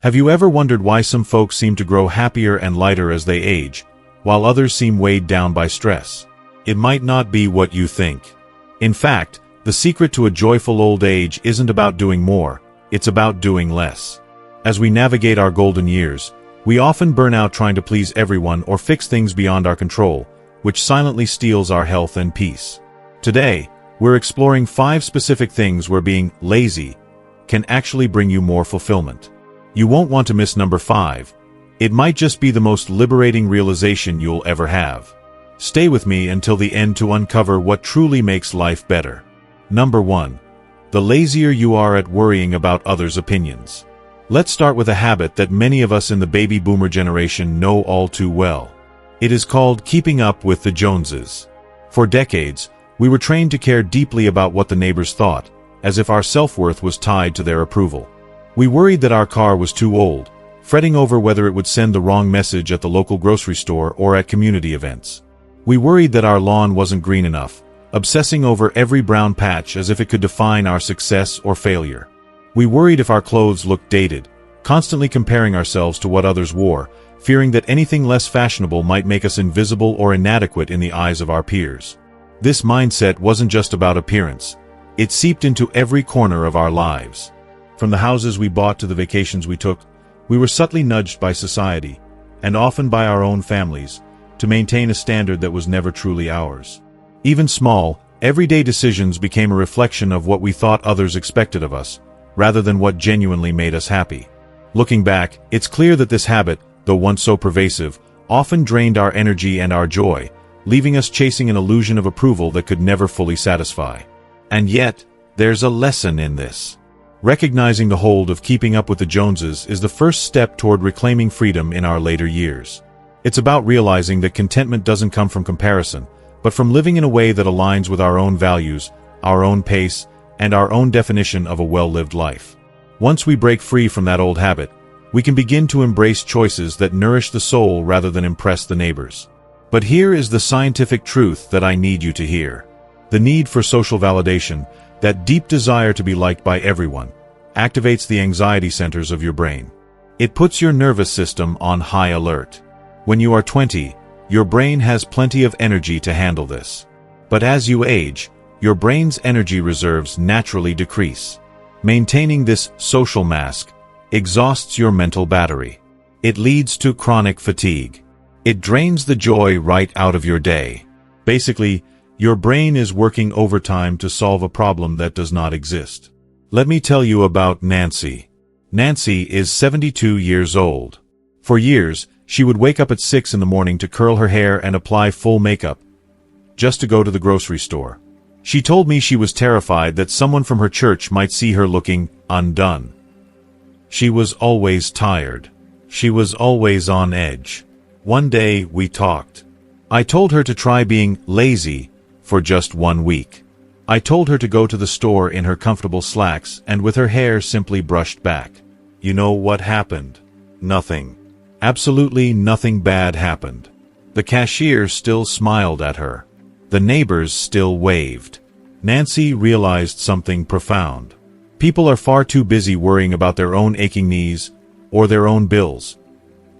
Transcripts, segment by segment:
Have you ever wondered why some folks seem to grow happier and lighter as they age, while others seem weighed down by stress? It might not be what you think. In fact, the secret to a joyful old age isn't about doing more, it's about doing less. As we navigate our golden years, we often burn out trying to please everyone or fix things beyond our control, which silently steals our health and peace. Today, we're exploring 5 specific things where being lazy can actually bring you more fulfillment. You won't want to miss number 5. It might just be the most liberating realization you'll ever have. Stay with me until the end to uncover what truly makes life better. Number 1. The lazier you are at worrying about others' opinions. Let's start with a habit that many of us in the baby boomer generation know all too well. It is called keeping up with the Joneses. For decades, we were trained to care deeply about what the neighbors thought, as if our self-worth was tied to their approval. We worried that our car was too old, fretting over whether it would send the wrong message at the local grocery store or at community events. We worried that our lawn wasn't green enough, obsessing over every brown patch as if it could define our success or failure. We worried if our clothes looked dated, constantly comparing ourselves to what others wore, fearing that anything less fashionable might make us invisible or inadequate in the eyes of our peers. This mindset wasn't just about appearance. It seeped into every corner of our lives. From the houses we bought to the vacations we took, we were subtly nudged by society, and often by our own families, to maintain a standard that was never truly ours. Even small, everyday decisions became a reflection of what we thought others expected of us, rather than what genuinely made us happy. Looking back, it's clear that this habit, though once so pervasive, often drained our energy and our joy, leaving us chasing an illusion of approval that could never fully satisfy. And yet, there's a lesson in this. Recognizing the hold of keeping up with the Joneses is the first step toward reclaiming freedom in our later years. It's about realizing that contentment doesn't come from comparison, but from living in a way that aligns with our own values, our own pace, and our own definition of a well-lived life. Once we break free from that old habit, we can begin to embrace choices that nourish the soul rather than impress the neighbors. But here is the scientific truth that I need you to hear. The need for social validation, that deep desire to be liked by everyone, activates the anxiety centers of your brain. It puts your nervous system on high alert. When you are 20, your brain has plenty of energy to handle this. But as you age, your brain's energy reserves naturally decrease. Maintaining this social mask exhausts your mental battery. It leads to chronic fatigue. It drains the joy right out of your day. Basically, your brain is working overtime to solve a problem that does not exist. Let me tell you about Nancy. Nancy is 72 years old. For years, she would wake up at 6 in the morning to curl her hair and apply full makeup, just to go to the grocery store. She told me she was terrified that someone from her church might see her looking undone. She was always tired. She was always on edge. One day, we talked. I told her to try being lazy for just 1 week. I told her to go to the store in her comfortable slacks and with her hair simply brushed back. You know what happened? Nothing. Absolutely nothing bad happened. The cashier still smiled at her. The neighbors still waved. Nancy realized something profound. People are far too busy worrying about their own aching knees or their own bills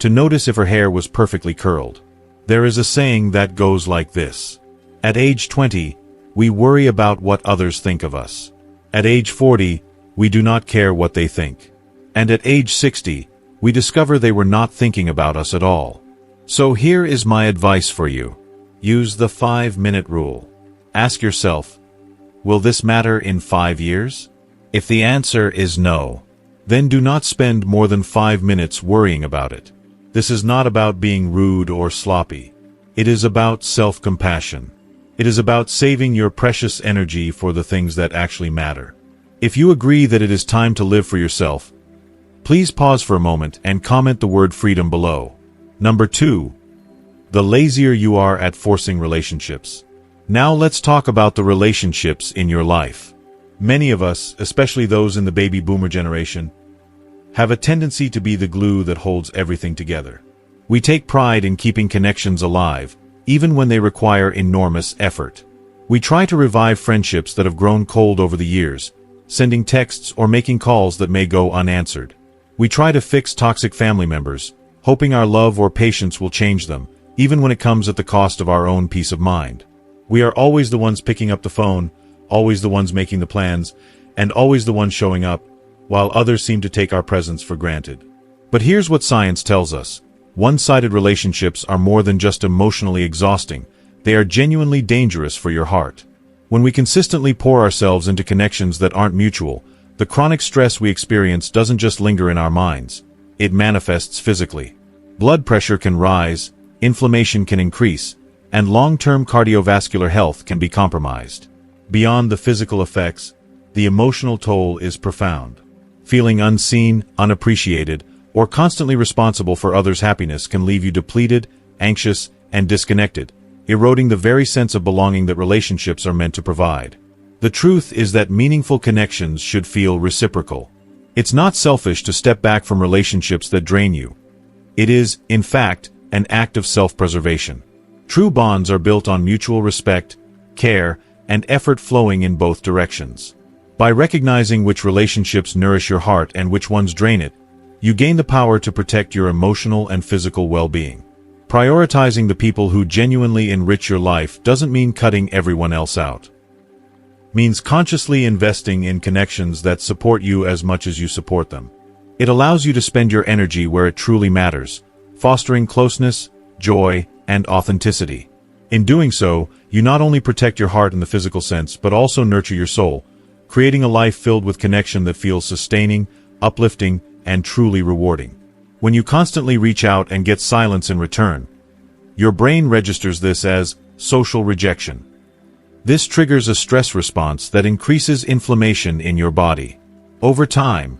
to notice if her hair was perfectly curled. There is a saying that goes like this. At age 20, we worry about what others think of us. At age 40, we do not care what they think. And at age 60, we discover they were not thinking about us at all. So here is my advice for you. Use the 5-minute rule. Ask yourself, will this matter in 5 years? If the answer is no, then do not spend more than 5 minutes worrying about it. This is not about being rude or sloppy. It is about self-compassion. It is about saving your precious energy for the things that actually matter. If you agree that it is time to live for yourself, please pause for a moment and comment the word freedom below. Number 2. The lazier you are at forcing relationships. Now let's talk about the relationships in your life. Many of us, especially those in the baby boomer generation, have a tendency to be the glue that holds everything together. We take pride in keeping connections alive, even when they require enormous effort. We try to revive friendships that have grown cold over the years, sending texts or making calls that may go unanswered. We try to fix toxic family members, hoping our love or patience will change them, even when it comes at the cost of our own peace of mind. We are always the ones picking up the phone, always the ones making the plans, and always the ones showing up, while others seem to take our presence for granted. But here's what science tells us. One-sided relationships are more than just emotionally exhausting. They are genuinely dangerous for your heart. When we consistently pour ourselves into connections that aren't mutual, the chronic stress we experience doesn't just linger in our minds. It manifests physically. Blood pressure can rise, inflammation can increase, and long-term cardiovascular health can be compromised. Beyond the physical effects, the emotional toll is profound. Feeling unseen, unappreciated, or constantly responsible for others' happiness can leave you depleted, anxious, and disconnected, eroding the very sense of belonging that relationships are meant to provide. The truth is that meaningful connections should feel reciprocal. It's not selfish to step back from relationships that drain you. It is, in fact, an act of self-preservation. True bonds are built on mutual respect, care, and effort flowing in both directions. By recognizing which relationships nourish your heart and which ones drain it, you gain the power to protect your emotional and physical well-being. Prioritizing the people who genuinely enrich your life doesn't mean cutting everyone else out. It means consciously investing in connections that support you as much as you support them. It allows you to spend your energy where it truly matters, fostering closeness, joy, and authenticity. In doing so, you not only protect your heart in the physical sense but also nurture your soul, creating a life filled with connection that feels sustaining, uplifting, and truly rewarding. When you constantly reach out and get silence in return, your brain registers this as social rejection. This triggers a stress response that increases inflammation in your body. Over time,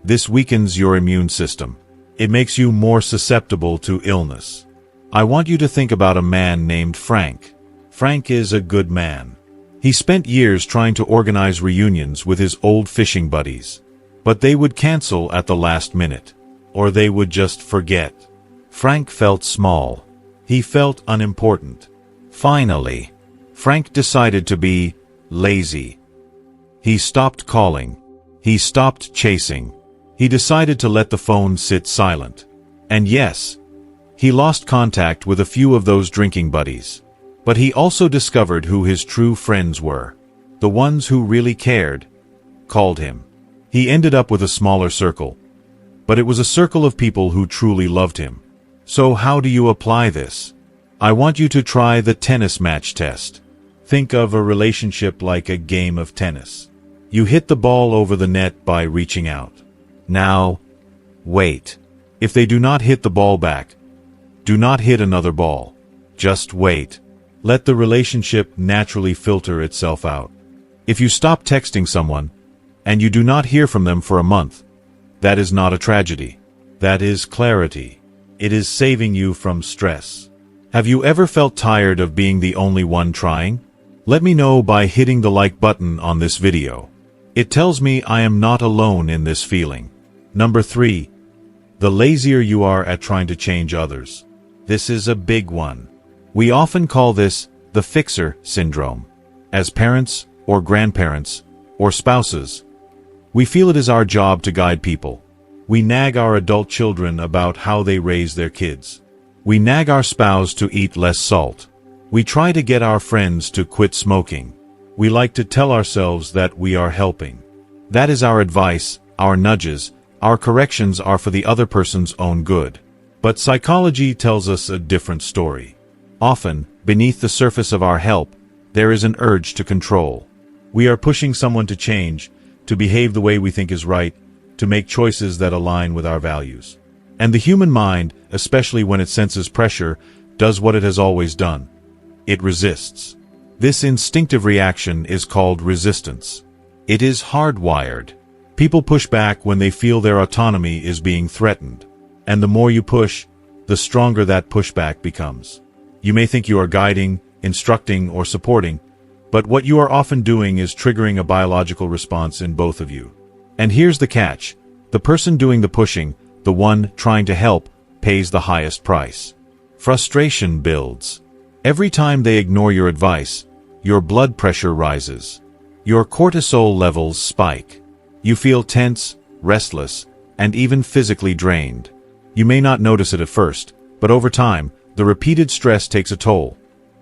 this weakens your immune system. It makes you more susceptible to illness. I want you to think about a man named Frank. Frank is a good man. He spent years trying to organize reunions with his old fishing buddies. But they would cancel at the last minute, or they would just forget. Frank felt small. He felt unimportant. Finally, Frank decided to be lazy. He stopped calling. He stopped chasing. He decided to let the phone sit silent. And yes, he lost contact with a few of those drinking buddies. But he also discovered who his true friends were. The ones who really cared, called him. He ended up with a smaller circle, but it was a circle of people who truly loved him. So how do you apply this? I want you to try the tennis match test. Think of a relationship like a game of tennis. You hit the ball over the net by reaching out. Now, wait. If they do not hit the ball back, do not hit another ball. Just wait. Let the relationship naturally filter itself out. If you stop texting someone, and you do not hear from them for a month, that is not a tragedy. That is clarity. It is saving you from stress. Have you ever felt tired of being the only one trying? Let me know by hitting the like button on this video. It tells me I am not alone in this feeling. Number 3. The lazier you are at trying to change others. This is a big one. We often call this the fixer syndrome. As parents, or grandparents, or spouses, we feel it is our job to guide people. We nag our adult children about how they raise their kids. We nag our spouse to eat less salt. We try to get our friends to quit smoking. We like to tell ourselves that we are helping. That is our advice, our nudges, our corrections are for the other person's own good. But psychology tells us a different story. Often, beneath the surface of our help, there is an urge to control. We are pushing someone to change, to behave the way we think is right, to make choices that align with our values. And the human mind, especially when it senses pressure, does what it has always done. It resists. This instinctive reaction is called resistance. It is hardwired. People push back when they feel their autonomy is being threatened. And the more you push, the stronger that pushback becomes. You may think you are guiding, instructing, or supporting, but what you are often doing is triggering a biological response in both of you. And here's the catch. The person doing the pushing, the one trying to help, pays the highest price. Frustration builds. Every time they ignore your advice, your blood pressure rises. Your cortisol levels spike. You feel tense, restless, and even physically drained. You may not notice it at first, but over time, the repeated stress takes a toll.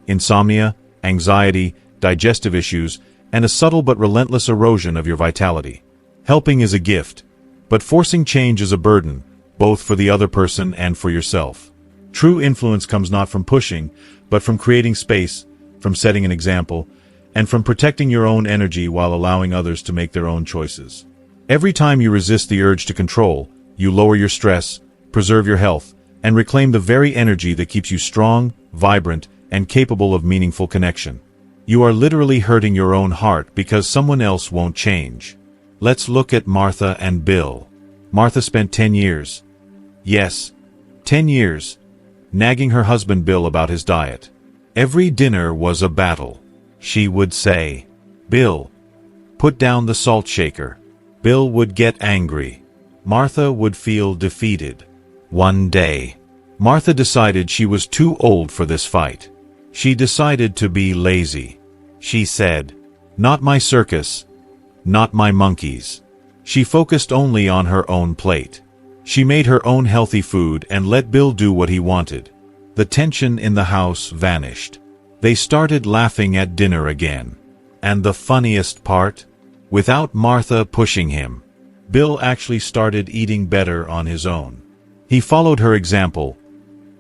Insomnia, anxiety, digestive issues, and a subtle but relentless erosion of your vitality. Helping is a gift, but forcing change is a burden, both for the other person and for yourself. True influence comes not from pushing, but from creating space, from setting an example, and from protecting your own energy while allowing others to make their own choices. Every time you resist the urge to control, you lower your stress, preserve your health, and reclaim the very energy that keeps you strong, vibrant, and capable of meaningful connection. You are literally hurting your own heart because someone else won't change. Let's look at Martha and Bill. Martha spent 10 years. Yes, 10 years, nagging her husband Bill about his diet. Every dinner was a battle. She would say, "Bill, put down the salt shaker." Bill would get angry. Martha would feel defeated. One day, Martha decided she was too old for this fight. She decided to be lazy. She said, "Not my circus, not my monkeys." She focused only on her own plate. She made her own healthy food and let Bill do what he wanted. The tension in the house vanished. They started laughing at dinner again. And the funniest part? Without Martha pushing him, Bill actually started eating better on his own. He followed her example,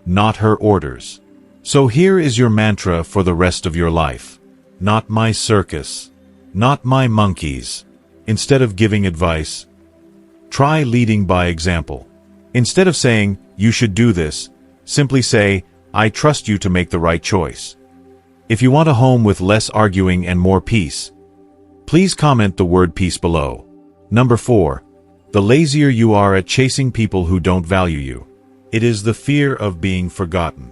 not her orders. So here is your mantra for the rest of your life. Not my circus. Not my monkeys. Instead of giving advice, try leading by example. Instead of saying, "You should do this," simply say, "I trust you to make the right choice." If you want a home with less arguing and more peace, please comment the word peace below. Number 4. The lazier you are at chasing people who don't value you. It is the fear of being forgotten.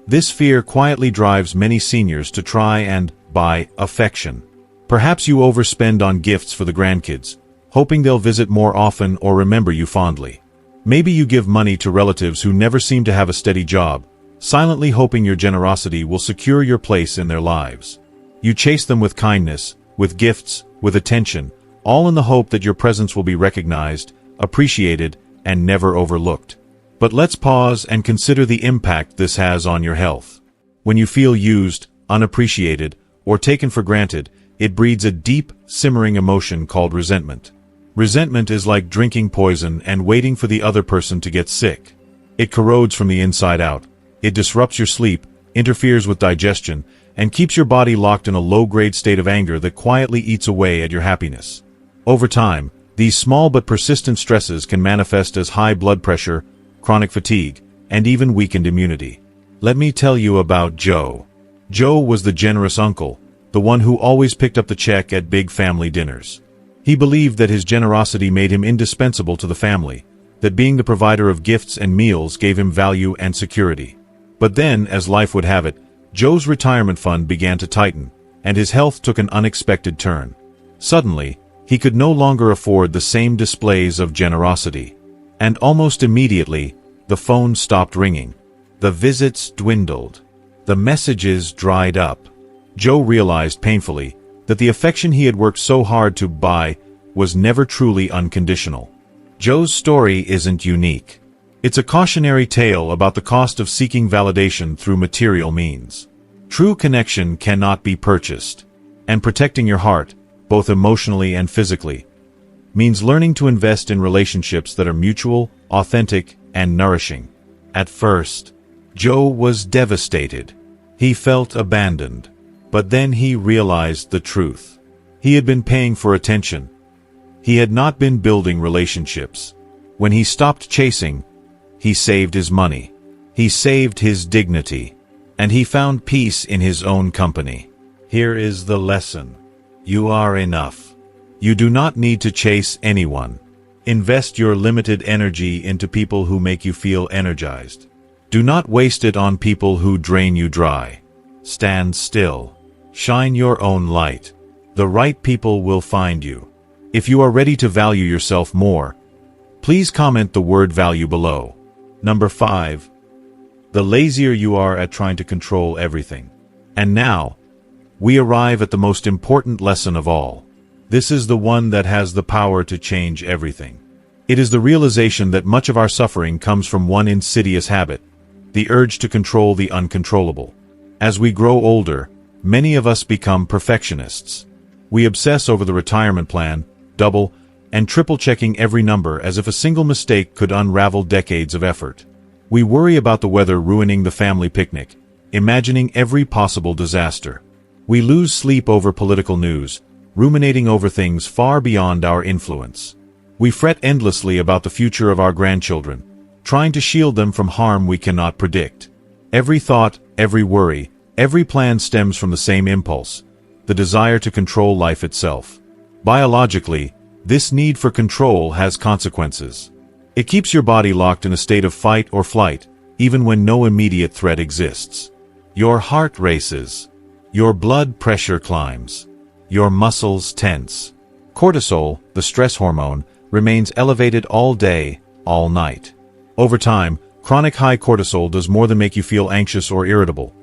This fear quietly drives many seniors to try and buy affection. Perhaps you overspend on gifts for the grandkids, hoping they'll visit more often or remember you fondly. Maybe you give money to relatives who never seem to have a steady job, silently hoping your generosity will secure your place in their lives. You chase them with kindness, with gifts, with attention, all in the hope that your presence will be recognized, appreciated, and never overlooked. But let's pause and consider the impact this has on your health. When you feel used, unappreciated, or taken for granted, it breeds a deep, simmering emotion called resentment. Resentment is like drinking poison and waiting for the other person to get sick. It corrodes from the inside out. It disrupts your sleep, interferes with digestion, and keeps your body locked in a low-grade state of anger that quietly eats away at your happiness. Over time, these small but persistent stresses can manifest as high blood pressure, chronic fatigue, and even weakened immunity. Let me tell you about Joe. Joe was the generous uncle, the one who always picked up the check at big family dinners. He believed that his generosity made him indispensable to the family, that being the provider of gifts and meals gave him value and security. But then, as life would have it, Joe's retirement fund began to tighten, and his health took an unexpected turn. Suddenly, he could no longer afford the same displays of generosity. And almost immediately, the phone stopped ringing. The visits dwindled. The messages dried up. Joe realized painfully that the affection he had worked so hard to buy was never truly unconditional. Joe's story isn't unique. It's a cautionary tale about the cost of seeking validation through material means. True connection cannot be purchased, and protecting your heart, both emotionally and physically, means learning to invest in relationships that are mutual, authentic, and nourishing. At first, Joe was devastated. He felt abandoned. But then he realized the truth. He had been paying for attention. He had not been building relationships. When he stopped chasing, he saved his money. He saved his dignity. And he found peace in his own company. Here is the lesson. You are enough. You do not need to chase anyone. Invest your limited energy into people who make you feel energized. Do not waste it on people who drain you dry. Stand still. Shine your own light. The right people will find you. If you are ready to value yourself more, please comment the word value below. Number 5. The lazier you are at trying to control everything. And now, we arrive at the most important lesson of all. This is the one that has the power to change everything. It is the realization that much of our suffering comes from one insidious habit, the urge to control the uncontrollable. As we grow older, many of us become perfectionists. We obsess over the retirement plan, double and triple checking every number as if a single mistake could unravel decades of effort. We worry about the weather ruining the family picnic, imagining every possible disaster. We lose sleep over political news, ruminating over things far beyond our influence. We fret endlessly about the future of our grandchildren, trying to shield them from harm we cannot predict. Every thought, every worry, every plan stems from the same impulse, the desire to control life itself. Biologically, this need for control has consequences. It keeps your body locked in a state of fight or flight, even when no immediate threat exists. Your heart races. Your blood pressure climbs. Your muscles tense. Cortisol, the stress hormone, remains elevated all day, all night. Over time, chronic high cortisol does more than make you feel anxious or irritable.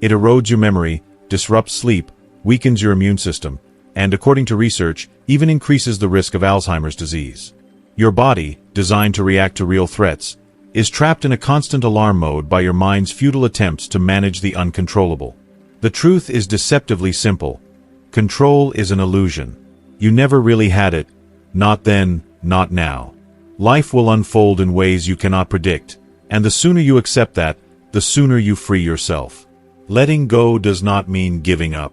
It erodes your memory, disrupts sleep, weakens your immune system, and according to research, even increases the risk of Alzheimer's disease. Your body, designed to react to real threats, is trapped in a constant alarm mode by your mind's futile attempts to manage the uncontrollable. The truth is deceptively simple. Control is an illusion. You never really had it. Not then, not now. Life will unfold in ways you cannot predict, and the sooner you accept that, the sooner you free yourself. Letting go does not mean giving up.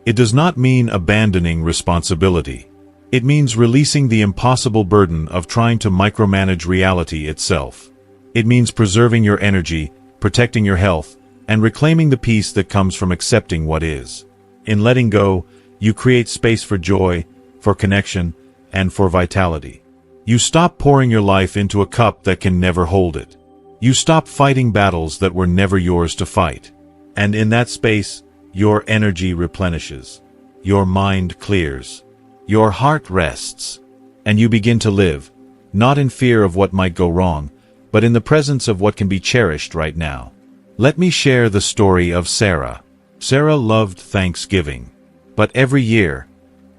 It does not mean abandoning responsibility. It means releasing the impossible burden of trying to micromanage reality itself. It means preserving your energy, protecting your health, and reclaiming the peace that comes from accepting what is. In letting go, you create space for joy, for connection, and for vitality. You stop pouring your life into a cup that can never hold it. You stop fighting battles that were never yours to fight. And in that space, your energy replenishes. Your mind clears. Your heart rests. And you begin to live, not in fear of what might go wrong, but in the presence of what can be cherished right now. Let me share the story of Sarah. Sarah loved Thanksgiving. But every year,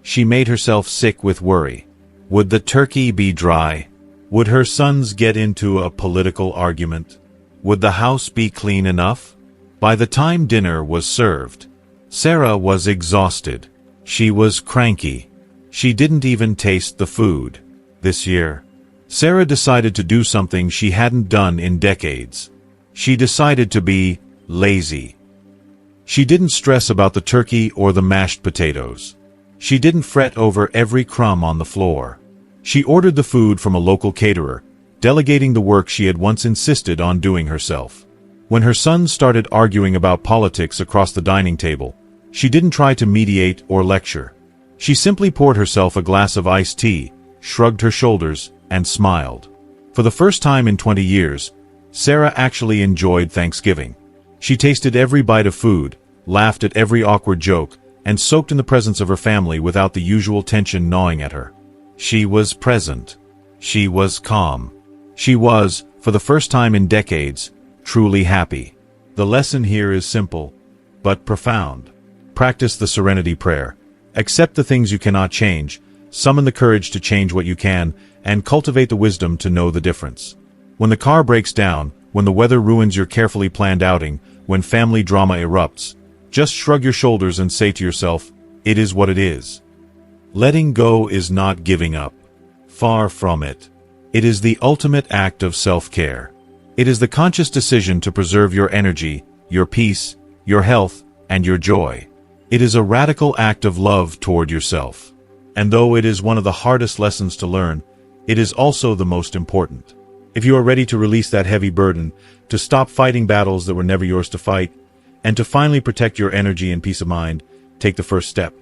she made herself sick with worry. Would the turkey be dry? Would her sons get into a political argument? Would the house be clean enough? By the time dinner was served, Sarah was exhausted. She was cranky. She didn't even taste the food. This year, Sarah decided to do something she hadn't done in decades. She decided to be lazy. She didn't stress about the turkey or the mashed potatoes. She didn't fret over every crumb on the floor. She ordered the food from a local caterer, delegating the work she had once insisted on doing herself. When her sons started arguing about politics across the dining table, she didn't try to mediate or lecture. She simply poured herself a glass of iced tea, shrugged her shoulders, and smiled. For the first time in 20 years, Sarah actually enjoyed Thanksgiving. She tasted every bite of food, laughed at every awkward joke, and soaked in the presence of her family without the usual tension gnawing at her. She was present. She was calm. She was, for the first time in decades, truly happy. The lesson here is simple, but profound. Practice the serenity prayer. Accept the things you cannot change, summon the courage to change what you can, and cultivate the wisdom to know the difference. When the car breaks down, when the weather ruins your carefully planned outing, when family drama erupts, just shrug your shoulders and say to yourself, it is what it is. Letting go is not giving up. Far from it. It is the ultimate act of self-care. It is the conscious decision to preserve your energy, your peace, your health, and your joy. It is a radical act of love toward yourself. And though it is one of the hardest lessons to learn, it is also the most important. If you are ready to release that heavy burden, to stop fighting battles that were never yours to fight, and to finally protect your energy and peace of mind, take the first step.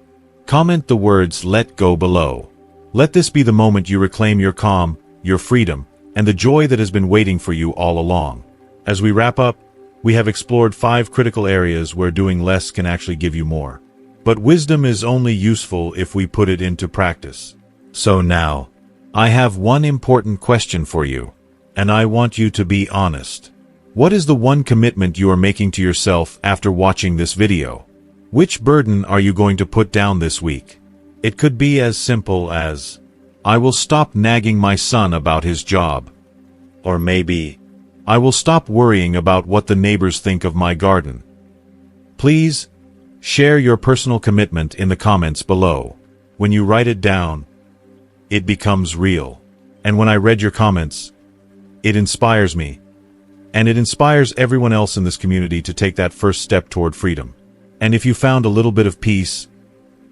Comment the words "let go" below. Let this be the moment you reclaim your calm, your freedom, and the joy that has been waiting for you all along. As we wrap up, we have explored 5 critical areas where doing less can actually give you more. But wisdom is only useful if we put it into practice. So now, I have one important question for you, and I want you to be honest. What is the one commitment you are making to yourself after watching this video? Which burden are you going to put down this week? It could be as simple as I will stop nagging my son about his job. Or maybe, I will stop worrying about what the neighbors think of my garden. Please, share your personal commitment in the comments below. When you write it down, it becomes real. And when I read your comments, it inspires me. And it inspires everyone else in this community to take that first step toward freedom. And if you found a little bit of peace,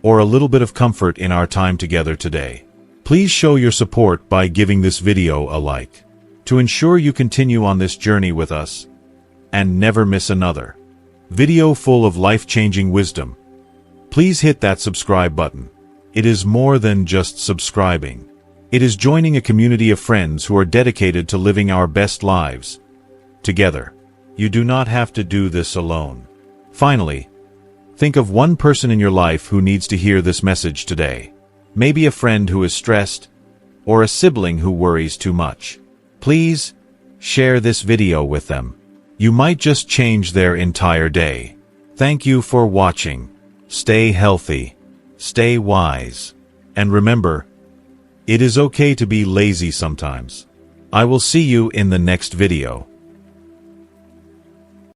or a little bit of comfort in our time together today, please show your support by giving this video a like, to ensure you continue on this journey with us, and never miss another video full of life-changing wisdom. Please hit that subscribe button. It is more than just subscribing. It is joining a community of friends who are dedicated to living our best lives together. You do not have to do this alone. Finally, think of one person in your life who needs to hear this message today. Maybe a friend who is stressed, or a sibling who worries too much. Please, share this video with them. You might just change their entire day. Thank you for watching. Stay healthy, stay wise, and remember, it is okay to be lazy sometimes. I will see you in the next video.